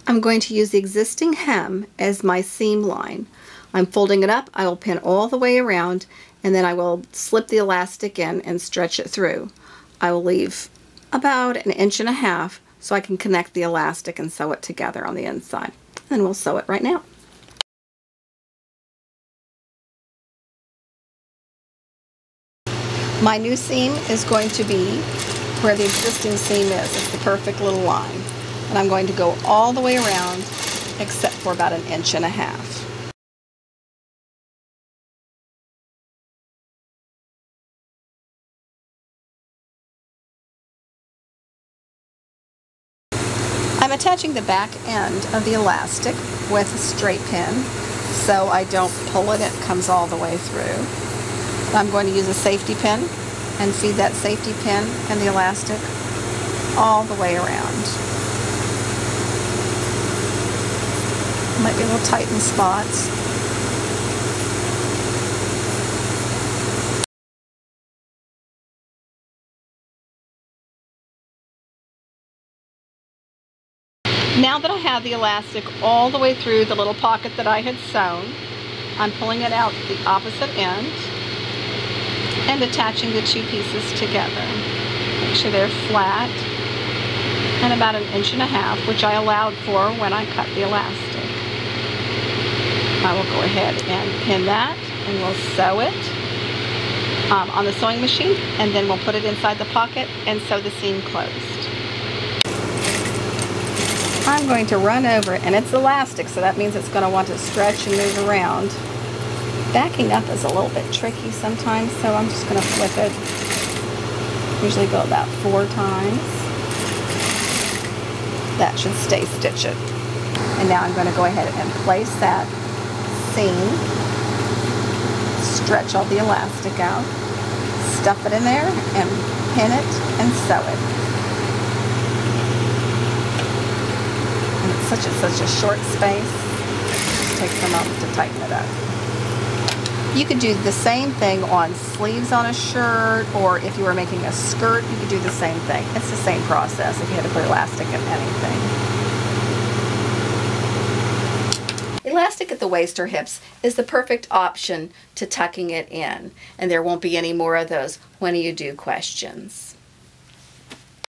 I'm going to use the existing hem as my seam line. I'm folding it up, I will pin all the way around, and then I will slip the elastic in and stretch it through. I will leave about 1.5 inches so I can connect the elastic and sew it together on the inside. And we'll sew it right now. My new seam is going to be where the existing seam is. It's the perfect little line. And I'm going to go all the way around except for about 1.5 inches. I'm attaching the back end of the elastic with a straight pin so I don't pull it, it comes all the way through. I'm going to use a safety pin and feed that safety pin and the elastic all the way around. Might be a little tight in spots. Now that I have the elastic all the way through the little pocket that I had sewn, I'm pulling it out the opposite end and attaching the two pieces together. Make sure they're flat and about 1.5 inches, which I allowed for when I cut the elastic. I will go ahead and pin that and we'll sew it on the sewing machine, and then we'll put it inside the pocket and sew the seam closed. I'm going to run over it, and it's elastic, so that means it's going to want to stretch and move around. Backing up is a little bit tricky sometimes, so I'm just going to flip it. Usually go about 4 times. That should stay stitched. And now I'm going to go ahead and place that seam, stretch all the elastic out, stuff it in there, and pin it and sew it. Such a short space, it takes a moment to tighten it up. You could do the same thing on sleeves on a shirt, or if you were making a skirt, you could do the same thing. It's the same process if you had to put elastic in anything. Elastic at the waist or hips is the perfect option to tucking it in, and there won't be any more of those "when do you do" questions.